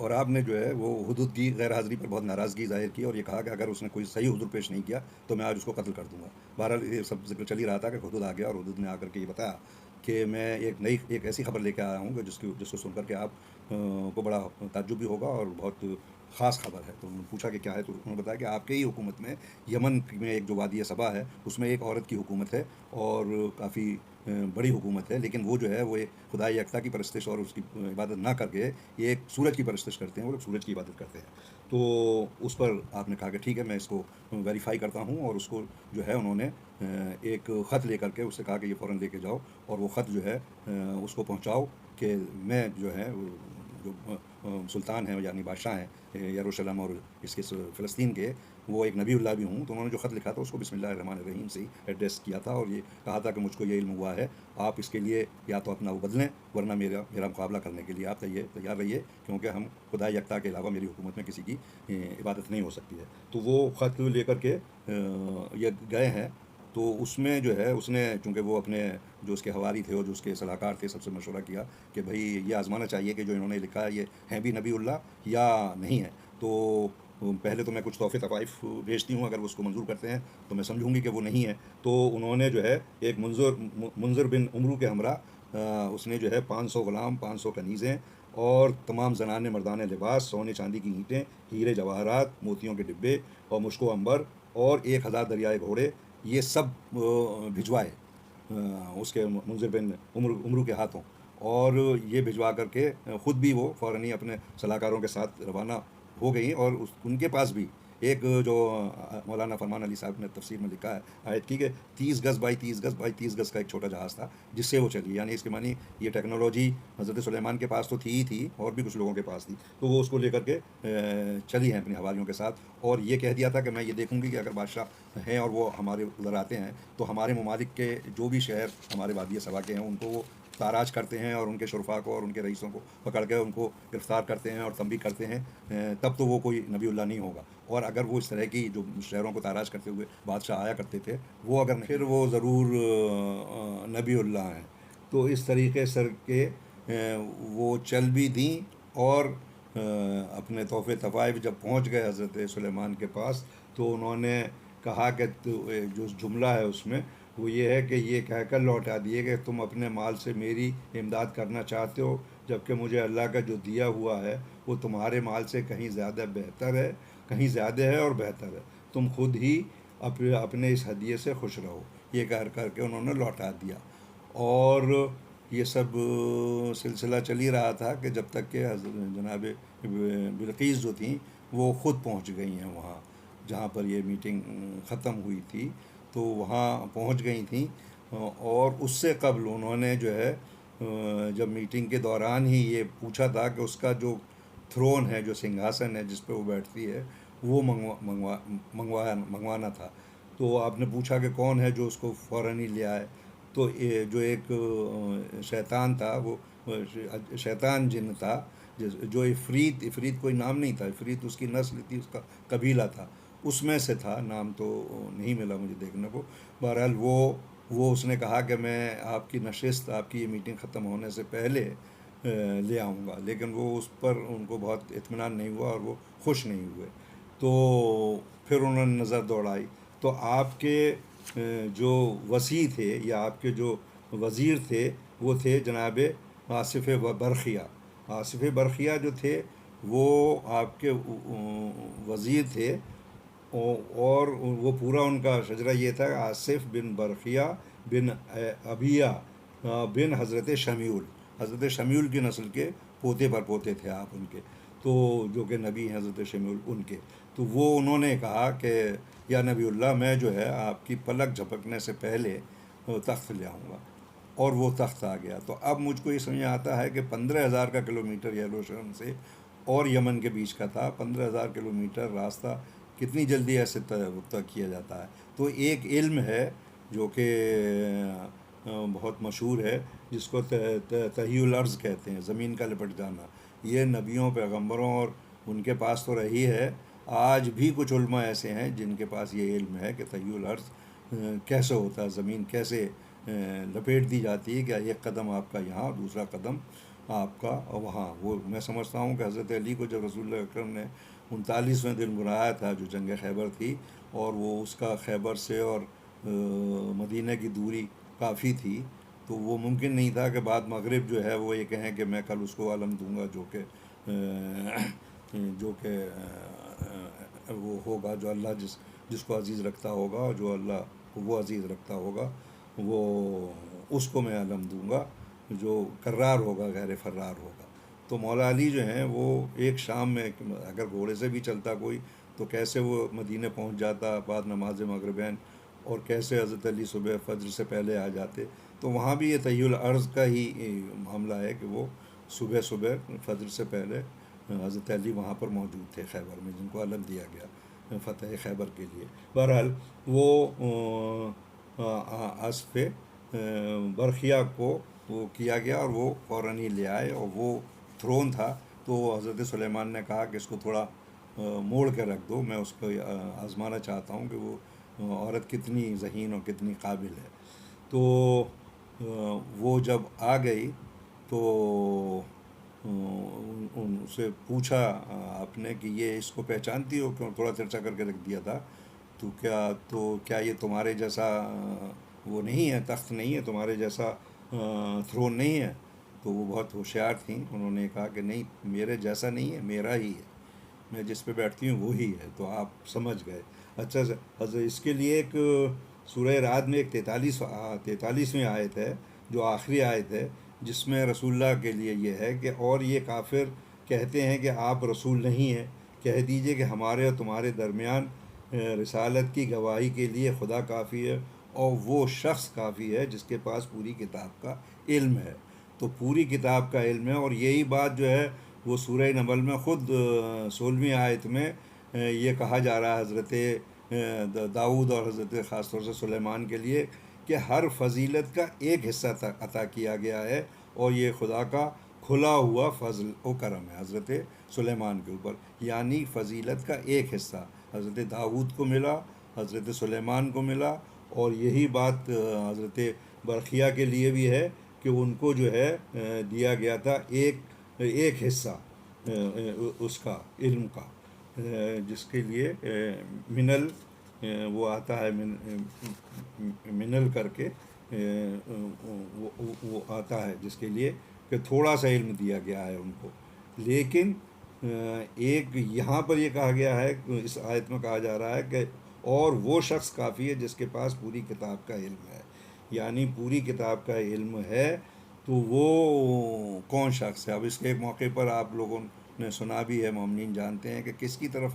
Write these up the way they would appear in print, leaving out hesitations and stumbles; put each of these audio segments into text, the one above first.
اور آپ نے جو ہے وہ حدود کی غیر حاضری پر بہت ناراضگی ظاہر کی، اور یہ کہا کہ اگر اس نے کوئی صحیح حضور پیش نہیں کیا تو میں آج اس کو قتل کر دوں گا۔ بہرحال یہ سب ذکر چل ہی رہا تھا کہ حدود آ گیا، اور حدود نے آ کر کے یہ بتایا کہ میں ایک ایسی خبر لے کے آیا ہوں کہ جس کو سن کر کے آپ کو بڑا تعجب بھی ہوگا، اور بہت خاص خبر ہے۔ تو انہوں نے پوچھا کہ کیا ہے، تو انہوں نے بتایا کہ آپ کے ہی حکومت میں یمن میں ایک جو وادی صبا ہے اس میں ایک عورت کی حکومت ہے، اور کافی بڑی حکومت ہے، لیکن وہ جو ہے وہ ایک خدا یکتا کی پرستش اور اس کی عبادت نہ کر کے یہ ایک سورج کی پرستش کرتے ہیں، وہ لوگ سورج کی عبادت کرتے ہیں۔ تو اس پر آپ نے کہا کہ ٹھیک ہے، میں اس کو ویریفائی کرتا ہوں، اور اس کو جو ہے انہوں نے ایک خط لے کر کے اس سے کہا کہ یہ فوراً لے کے جاؤ، اور وہ خط جو ہے اس کو پہنچاؤ کہ میں جو ہے جو سلطان ہیں یعنی بادشاہ ہیں یروشلم اور اس کے فلسطین کے، وہ ایک نبی اللہ بھی ہوں۔ تو انہوں نے جو خط لکھا تھا اس کو بسم اللہ الرحمن الرحیم سے ہی ایڈریس کیا تھا، اور یہ کہا تھا کہ مجھ کو یہ علم ہوا ہے، آپ اس کے لیے یا تو اپنا وہ بدلیں، ورنہ میرا مقابلہ کرنے کے لیے آپ تیار رہیے، کیونکہ ہم خدا یکتا کے علاوہ میری حکومت میں کسی کی عبادت نہیں ہو سکتی ہے۔ تو وہ خط لے کر کے یہ گئے ہیں۔ تو اس میں جو ہے اس نے، چونکہ وہ اپنے جو اس کے حواری تھے اور جو اس کے صلاح کار تھے، سب سے مشورہ کیا کہ بھائی یہ آزمانا چاہیے کہ جو انہوں نے لکھا ہے یہ ہیں بھی نبی اللہ یا نہیں ہے۔ تو پہلے تو میں کچھ تحفے طوائف بھیجتی ہوں، اگر وہ اس کو منظور کرتے ہیں تو میں سمجھوں گی کہ وہ نہیں ہے۔ تو انہوں نے جو ہے ایک منظر بن عمرو کے ہمراہ اس نے جو ہے 500 غلام، 500 کنیزیں، اور تمام زنانے مردانے لباس، سونے چاندی کی اینٹیں، ہیرے جواہرات، موتیوں کے ڈبے، اور مشک و عنبر، اور 1000 دریائے گھوڑے، یہ سب بھجوائے اس کے منظر بن عمرو کے ہاتھوں۔ اور یہ بھجوا کر کے خود بھی وہ فوراً ہی اپنے صلاح کاروں کے ساتھ روانہ ہو گئی، اور ان کے پاس بھی ایک جو مولانا فرمان علی صاحب نے تفسیر میں لکھا ہے آیت کی کہ 30 گز بائی 30 گز بائی 30 گز کا ایک چھوٹا جہاز تھا جس سے وہ چلی، یعنی اس کے معنی یہ ٹیکنالوجی حضرت سلیمان کے پاس تو تھی ہی تھی، اور بھی کچھ لوگوں کے پاس تھی، تو وہ اس کو لے کر کے چلی ہیں اپنی حواریوں کے ساتھ، اور یہ کہہ دیا تھا کہ میں یہ دیکھوں گی کہ اگر بادشاہ ہیں اور وہ ہمارے ادھر آتے ہیں تو ہمارے ممالک کے جو بھی شہر ہمارے وادی صبا کے ہیں ان کو وہ تاراج کرتے ہیں، اور ان کے شرفاء کو اور ان کے رئیسوں کو پکڑ کے ان کو گرفتار کرتے ہیں اور تنبیہ کرتے ہیں، تب تو وہ کوئی نبی اللہ نہیں ہوگا۔ اور اگر وہ اس طرح کی جو شہروں کو تاراج کرتے ہوئے بادشاہ آیا کرتے تھے، وہ اگر نہیں پھر وہ ضرور نبی اللہ ہیں۔ تو اس طریقے سے کہ وہ چل بھی دیں، اور اپنے تحفے طوائف جب پہنچ گئے حضرت سلیمان کے پاس، تو انہوں نے کہا کہ جو جملہ ہے اس میں وہ یہ ہے کہ یہ کہہ کر لوٹا دیے کہ تم اپنے مال سے میری امداد کرنا چاہتے ہو، جبکہ مجھے اللہ کا جو دیا ہوا ہے وہ تمہارے مال سے کہیں زیادہ بہتر ہے، کہیں زیادہ ہے اور بہتر ہے، تم خود ہی اپنے اس ہدیے سے خوش رہو۔ یہ کہہ کر کے انہوں نے لوٹا دیا، اور یہ سب سلسلہ چل ہی رہا تھا کہ جب تک کہ جناب بلقیس جو تھیں وہ خود پہنچ گئی ہیں وہاں جہاں پر یہ میٹنگ ختم ہوئی تھی، تو وہاں پہنچ گئی تھیں۔ اور اس سے قبل انہوں نے جو ہے جب میٹنگ کے دوران ہی یہ پوچھا تھا کہ اس کا جو تھرون ہے، جو سنگھاسن ہے جس پہ وہ بیٹھتی ہے، وہ منگوانا تھا۔ تو آپ نے پوچھا کہ کون ہے جو اس کو فوراً ہی لے آئے، تو جو ایک شیطان تھا، وہ شیطان جن تھا، جو افریت کوئی نام نہیں تھا، افریت اس کی نسل تھی، اس کا قبیلہ تھا، اس میں سے تھا، نام تو نہیں ملا مجھے دیکھنے کو۔ بہرحال وہ اس نے کہا کہ میں آپ کی نشست، آپ کی یہ میٹنگ ختم ہونے سے پہلے لے آؤں گا، لیکن وہ اس پر ان کو بہت اطمینان نہیں ہوا اور وہ خوش نہیں ہوئے۔ تو پھر انہوں نے نظر دوڑائی، تو آپ کے جو وصی تھے یا آپ کے جو وزیر تھے وہ تھے جناب آصف برقیہ۔ آصف برقیہ جو تھے وہ آپ کے وزیر تھے، اور وہ پورا ان کا شجرہ یہ تھا کہ آصف بن برقیہ بن ابیہ بن حضرت شمیول، حضرت شمیول کی نسل کے پوتے پر پوتے تھے آپ ان کے، تو جو کہ نبی ہیں حضرت شمیول ان کے۔ تو وہ انہوں نے کہا کہ یا نبی اللہ، میں جو ہے آپ کی پلک جھپکنے سے پہلے تخت لے آؤں گا، اور وہ تخت آ گیا۔ تو اب مجھ کو یہ سمجھ آتا ہے کہ 15,000 کا کلومیٹر یروشلم سے اور یمن کے بیچ کا تھا، 15,000 کلومیٹر راستہ کتنی جلدی ایسے طے کیا جاتا ہے۔ تو ایک علم ہے جو کہ بہت مشہور ہے، جس کو تحیی الارض کہتے ہیں، زمین کا لپٹ جانا۔ یہ نبیوں، پیغمبروں اور ان کے پاس تو رہی ہے، آج بھی کچھ علماء ایسے ہیں جن کے پاس یہ علم ہے کہ تحیی الارض کیسے ہوتا ہے، زمین کیسے لپیٹ دی جاتی ہے، کہ ایک قدم آپ کا یہاں اور دوسرا قدم آپ کا وہاں وہ میں سمجھتا ہوں کہ حضرت علی کو جب رسول اللہ اکرم نے 39ویں دن بلایا تھا جو جنگ خیبر تھی، اور وہ اس کا خیبر سے اور مدینہ کی دوری کافی تھی، تو وہ ممکن نہیں تھا کہ بعد مغرب جو ہے وہ یہ کہیں کہ میں کل اس کو علم دوں گا جو کہ وہ ہوگا، جو اللہ جس کو عزیز رکھتا ہوگا، اور جو اللہ کو وہ عزیز رکھتا ہوگا، وہ اس کو میں علم دوں گا، جو کرار ہوگا غیر فرار ہوگا۔ تو مولا علی جو ہیں وہ ایک شام میں اگر گھوڑے سے بھی چلتا کوئی، تو کیسے وہ مدینہ پہنچ جاتا بعد نماز مغربین، اور کیسے حضرت علی صبح فجر سے پہلے آ جاتے۔ تو وہاں بھی یہ تحیہ الارض کا ہی معاملہ ہے کہ وہ صبح صبح فجر سے پہلے حضرت علی وہاں پر موجود تھے خیبر میں، جن کو علم دیا گیا فتح خیبر کے لیے۔ بہرحال وہ اسف برخیا کو وہ کیا گیا، اور وہ فوراً ہی لے آئے، اور وہ تھرون تھا، تو حضرت سلیمان نے کہا کہ اس کو تھوڑا موڑ کے رکھ دو، میں اس کو آزمانا چاہتا ہوں کہ وہ عورت کتنی ذہین اور کتنی قابل ہے۔ تو وہ جب آ گئی تو ان سے پوچھا آپ نے کہ یہ اس کو پہچانتی ہو؟ کیوں تھوڑا چرچا کر کے رکھ دیا تھا، تو کیا یہ تمہارے جیسا وہ نہیں ہے، تخت نہیں ہے تمہارے جیسا، تھرون نہیں ہے؟ تو وہ بہت ہوشیار تھیں، انہوں نے کہا کہ نہیں، میرے جیسا نہیں ہے، میرا ہی ہے، میں جس پہ بیٹھتی ہوں وہی ہے۔ تو آپ سمجھ گئے۔ اچھا حضرت اس کے لیے ایک سورہ رعد میں ایک 43ویں آیت ہے جو آخری آیت ہے، جس میں رسول اللہ کے لیے یہ ہے کہ اور یہ کافر کہتے ہیں کہ آپ رسول نہیں ہیں، کہہ دیجئے کہ ہمارے اور تمہارے درمیان رسالت کی گواہی کے لیے خدا کافی ہے، اور وہ شخص کافی ہے جس کے پاس پوری کتاب کا علم ہے۔ تو پوری کتاب کا علم ہے، اور یہی بات جو ہے وہ سورہ نمل میں خود 16ویں آیت میں یہ کہا جا رہا ہے حضرت داؤد اور حضرت خاص طور سے سلیمان کے لیے، کہ ہر فضیلت کا ایک حصہ عطا کیا گیا ہے، اور یہ خدا کا کھلا ہوا فضل و کرم ہے حضرت سلیمان کے اوپر، یعنی فضیلت کا ایک حصہ حضرت داؤد کو ملا، حضرت سلیمان کو ملا، اور یہی بات حضرت برقیہ کے لیے بھی ہے کہ ان کو جو ہے دیا گیا تھا ایک حصہ اس کا علم کا، جس کے لیے منل وہ آتا ہے، منل کر کے وہ آتا ہے، جس کے لیے کہ تھوڑا سا علم دیا گیا ہے ان کو۔ لیکن ایک یہاں پر یہ کہا گیا ہے، اس آیت میں کہا جا رہا ہے کہ اور وہ شخص کافی ہے جس کے پاس پوری کتاب کا علم ہے، یعنی پوری کتاب کا علم ہے، تو وہ کون شخص ہے؟ اب اس کے ایک موقع پر آپ لوگوں نے سنا بھی ہے، مومنین جانتے ہیں کہ کس کی طرف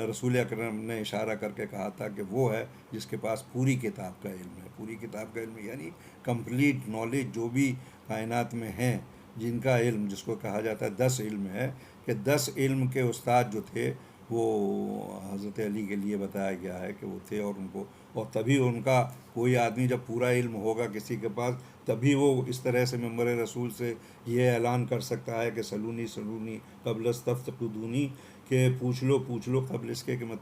رسول اکرم نے اشارہ کر کے کہا تھا کہ وہ ہے جس کے پاس پوری کتاب کا علم ہے۔ پوری کتاب کا علم یعنی کمپلیٹ نالج، جو بھی کائنات میں ہیں جن کا علم، جس کو کہا جاتا ہے 10 علم ہے، کہ 10 علم کے استاد جو تھے وہ حضرت علی کے لیے بتایا گیا ہے کہ وہ تھے، اور ان کو، اور تبھی ان کا کوئی آدمی جب پورا علم ہوگا کسی کے پاس، تبھی وہ اس طرح سے ممبر رسول سے یہ اعلان کر سکتا ہے کہ سلونی سلونی قبل استفتقدونی، کہ پوچھ لو قبل اس کے کہ میں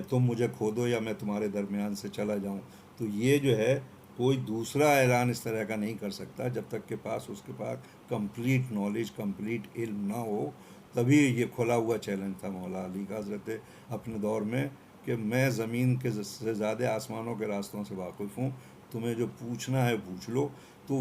تم مجھے کھودو یا میں تمہارے درمیان سے چلا جاؤں۔ تو یہ جو ہے کوئی دوسرا اعلان اس طرح کا نہیں کر سکتا جب تک کہ اس کے پاس کمپلیٹ نالج، کمپلیٹ علم نہ ہو۔ تبھی یہ کھلا ہوا چیلنج تھا مولا علی کا حضرت اپنے دور میں، کہ میں زمین کے سے زیادہ آسمانوں کے راستوں سے واقف ہوں، تمہیں جو پوچھنا ہے پوچھ لو۔ تو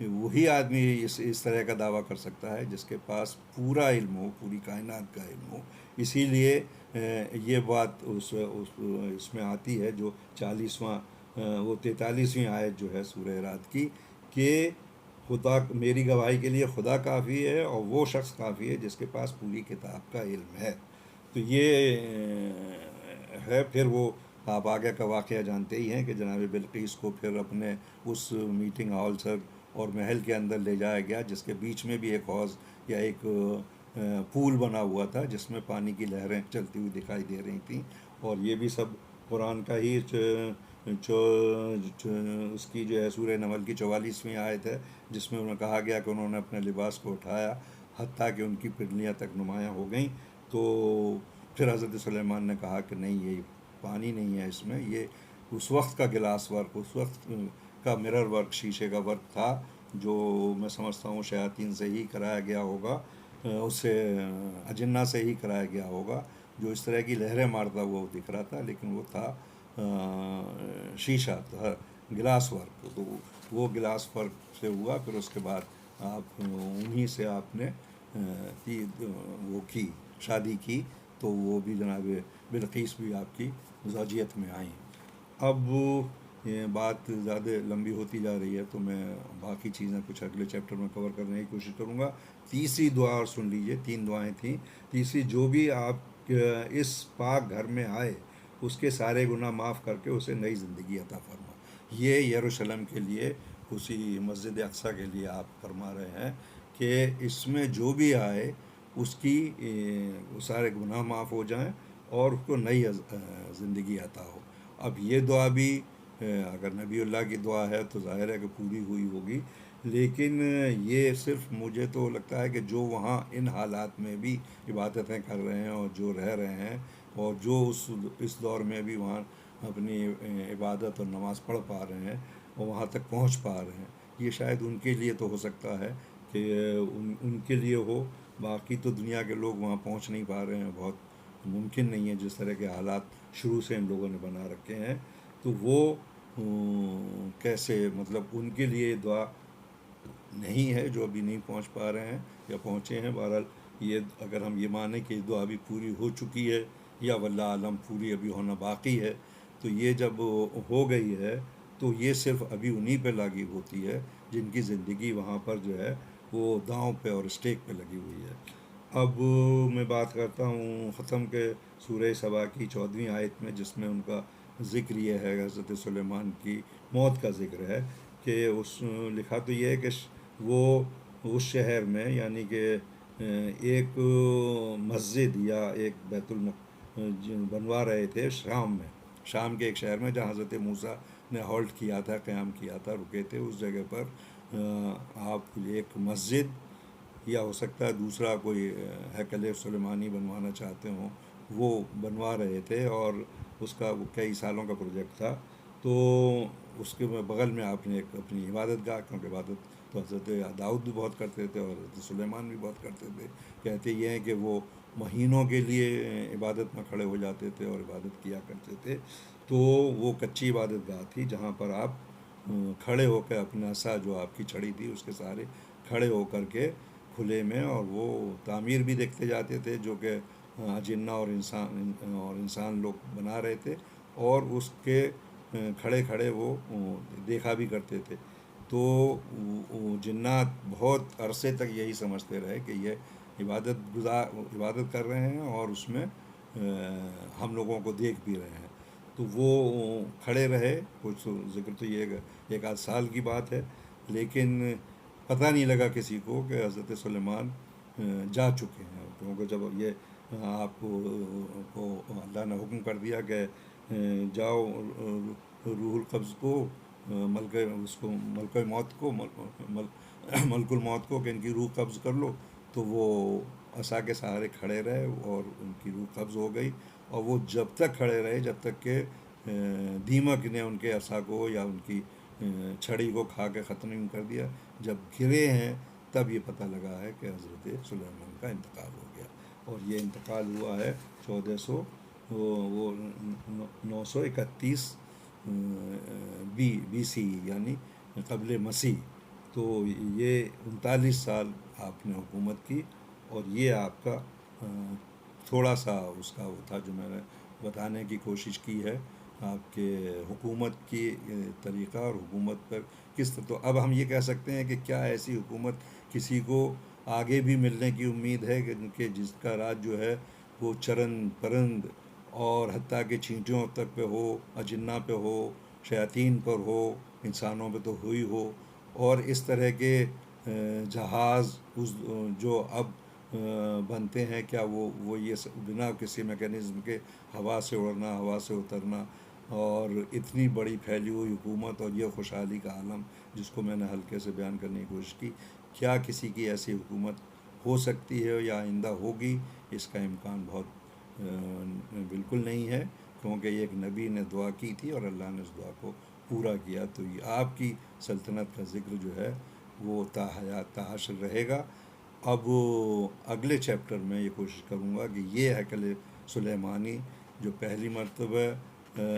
وہی آدمی اس طرح کا دعویٰ کر سکتا ہے جس کے پاس پورا علم ہو، پوری کائنات کا علم ہو۔ اسی لیے یہ بات اس میں آتی ہے جو 43ویں آیت جو ہے سورہ رعد کی، کہ خدا میری گواہی کے لیے خدا کافی ہے، اور وہ شخص کافی ہے جس کے پاس پوری کتاب کا علم ہے۔ تو یہ ہے۔ پھر وہ آپ آگے کا واقعہ جانتے ہی ہیں کہ جناب بلقیس کو پھر اپنے اس میٹنگ ہال سے اور محل کے اندر لے جایا گیا، جس کے بیچ میں بھی ایک حوض یا ایک پول بنا ہوا تھا، جس میں پانی کی لہریں چلتی ہوئی دکھائی دے رہی تھیں، اور یہ بھی سب قرآن کا ہی اس کی جو ہے سورہ نمل کی 44ویں آیت ہے، جس میں انہیں کہا گیا کہ انہوں نے اپنے لباس کو اٹھایا حتیٰ کہ ان کی پنڈلیاں تک نمایاں ہو گئیں۔ تو پھر حضرت سلیمان نے کہا کہ نہیں، یہ پانی نہیں ہے اس میں، یہ اس وقت کا گلاس ورک، اس وقت کا مرر ورک، شیشے کا ورک تھا، جو میں سمجھتا ہوں شیاطین سے ہی کرایا گیا ہوگا، اسے اجنہ سے ہی کرایا گیا ہوگا، جو اس طرح کی لہریں مارتا ہوا وہ دکھ رہا تھا، لیکن وہ تھا شیشہ تھا، گلاس ورک، تو وہ گلاس ورک سے ہوا. پھر اس کے بعد آپ انہی سے آپ نے وہ کی، شادی کی، تو وہ بھی جناب بلقیس بھی آپ کی زوجیت میں آئیں. اب یہ بات زیادہ لمبی ہوتی جا رہی ہے، تو میں باقی چیزیں کچھ اگلے چیپٹر میں کور کرنے کی کوشش کروں گا. تیسری دعا اور سن لیجئے، 3 دعائیں تھیں. تیسری، جو بھی آپ اس پاک گھر میں آئے اس کے سارے گناہ معاف کر کے اسے نئی زندگی عطا فرما. یہ یروشلم کے لیے، اسی مسجد اقصیٰ کے لیے آپ فرما رہے ہیں کہ اس میں جو بھی آئے اس کی سارے گناہ معاف ہو جائیں اور اس کو نئی زندگی عطا ہو. اب یہ دعا بھی اگر نبی اللہ کی دعا ہے تو ظاہر ہے کہ پوری ہوئی ہوگی، لیکن یہ صرف مجھے تو لگتا ہے کہ جو وہاں ان حالات میں بھی عبادتیں کر رہے ہیں اور جو رہ رہے ہیں اور جو اس دور میں بھی وہاں اپنی عبادت اور نماز پڑھ پا رہے ہیں اور وہاں تک پہنچ پا رہے ہیں، یہ شاید ان کے لیے تو ہو سکتا ہے کہ ان کے لیے ہو. باقی تو دنیا کے لوگ وہاں پہنچ نہیں پا رہے ہیں، بہت ممکن نہیں ہے جس طرح کے حالات شروع سے ان لوگوں نے بنا رکھے ہیں. تو وہ کیسے، مطلب ان کے لیے دعا نہیں ہے جو ابھی نہیں پہنچ پا رہے ہیں یا پہنچے ہیں. بہرحال یہ اگر ہم یہ مانیں کہ دعا ابھی پوری ہو چکی ہے یا واللہ عالم پوری ابھی ہونا باقی ہے، تو یہ جب ہو گئی ہے تو یہ صرف ابھی انہی پہ لاگو ہوتی ہے جن کی زندگی وہاں پر جو ہے وہ داؤں پہ اور اسٹیک پہ لگی ہوئی ہے. اب میں بات کرتا ہوں ختم کے سورہ سبا کی 14ویں آیت میں، جس میں ان کا ذکر یہ ہے، حضرت سلیمان کی موت کا ذکر ہے کہ لکھا تو یہ ہے کہ وہ اس شہر میں، یعنی کہ ایک مسجد یا ایک بیت بنوا رہے تھے شام میں، شام کے ایک شہر میں جہاں حضرت موسیٰ نے ہالٹ کیا تھا، قیام کیا تھا، رکے تھے. اس جگہ پر آپ ایک مسجد یا ہو سکتا ہے دوسرا کوئی ہیکل سلیمانی بنوانا چاہتے ہوں، وہ بنوا رہے تھے اور اس کا وہ کئی سالوں کا پروجیکٹ تھا. تو اس کے بغل میں آپ نے ایک اپنی عبادت گاہ، کیونکہ عبادت تو حضرت داؤد بھی بہت کرتے تھے اور حضرت سلیمان بھی بہت کرتے تھے. کہتے یہ ہیں کہ وہ مہینوں کے لیے عبادت میں کھڑے ہو جاتے تھے اور عبادت کیا کرتے تھے. تو وہ کچی عبادت گاہ تھی جہاں پر آپ کھڑے ہو کے اپنا عصا جو آپ کی چھڑی تھی اس کے سارے کھڑے ہو کر کے کھلے میں، اور وہ تعمیر بھی دیکھتے جاتے تھے جو کہ جنہ اور انسان لوگ بنا رہے تھے، اور اس کے کھڑے کھڑے وہ دیکھا بھی کرتے تھے. تو جنات بہت عرصے تک یہی سمجھتے رہے کہ یہ عبادت کر رہے ہیں اور اس میں ہم لوگوں کو دیکھ بھی رہے ہیں. تو وہ کھڑے رہے، کچھ ذکر تو یہ ایک آدھ سال کی بات ہے، لیکن پتہ نہیں لگا کسی کو کہ حضرت سلیمان جا چکے ہیں. کیونکہ جب یہ آپ کو اللہ نے حکم کر دیا کہ جاؤ روح القبض کو، ملک موت کو، ملک الموت کو، کہ ان کی روح قبض کر لو، تو وہ عصا کے سہارے کھڑے رہے اور ان کی روح قبض ہو گئی. اور وہ جب تک کھڑے رہے جب تک کہ دیمک نے ان کے عصا کو یا ان کی چھڑی کو کھا کے ختم نہیں کر دیا. جب گرے ہیں تب یہ پتہ لگا ہے کہ حضرت سلیمان کا انتقال ہو گیا. اور یہ انتقال ہوا ہے 931 بی سی، یعنی قبل مسیح. تو یہ 39 سال آپ نے حکومت کی، اور یہ آپ کا تھوڑا سا اس کا وہ تھا جو میں نے بتانے کی کوشش کی ہے آپ کے حکومت کی طریقہ اور حکومت پر کس طرح. تو اب ہم یہ کہہ سکتے ہیں کہ کیا ایسی حکومت کسی کو آگے بھی ملنے کی امید ہے کہ جس کا راج جو ہے وہ چرند پرند اور حتیٰ کہ چینٹیوں تک پہ ہو، اجنہ پہ ہو، شیاطین پر ہو، انسانوں پہ تو ہوئی ہو، اور اس طرح کے جہاز جو اب بنتے ہیں، کیا وہ یہ بنا کسی میکینزم کے ہوا سے اڑنا، ہوا سے اترنا، اور اتنی بڑی پھیلی ہوئی حکومت اور یہ خوشحالی کا عالم جس کو میں نے ہلکے سے بیان کرنے کی کوشش کی، کیا کسی کی ایسی حکومت ہو سکتی ہے یا آئندہ ہوگی؟ اس کا امکان بہت بالکل نہیں ہے، کیونکہ ایک نبی نے دعا کی تھی اور اللہ نے اس دعا کو پورا کیا. تو یہ آپ کی سلطنت کا ذکر جو ہے وہ تا حیات تا حشر رہے گا۔ اب اگلے چیپٹر میں یہ کوشش کروں گا کہ یہ ہیکل سلیمانی جو پہلی مرتبہ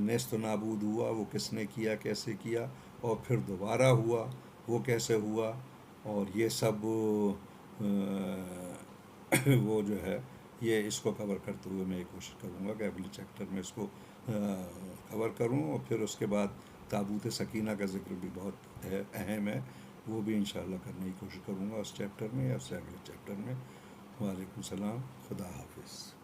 نیست و نابود ہوا، وہ کس نے کیا، کیسے کیا، اور پھر دوبارہ ہوا، وہ کیسے ہوا، اور یہ سب وہ جو ہے یہ اس کو کور کرتے ہوئے میں یہ کوشش کروں گا کہ اگلے چیپٹر میں اس کو کور کروں، اور پھر اس کے بعد تابوت سکینہ کا ذکر بھی بہت اہم ہے، وہ بھی انشاءاللہ کرنے کی کوشش کروں گا اس چیپٹر میں یا اس سے اگلے چیپٹر میں۔ وعلیکم السلام، خدا حافظ۔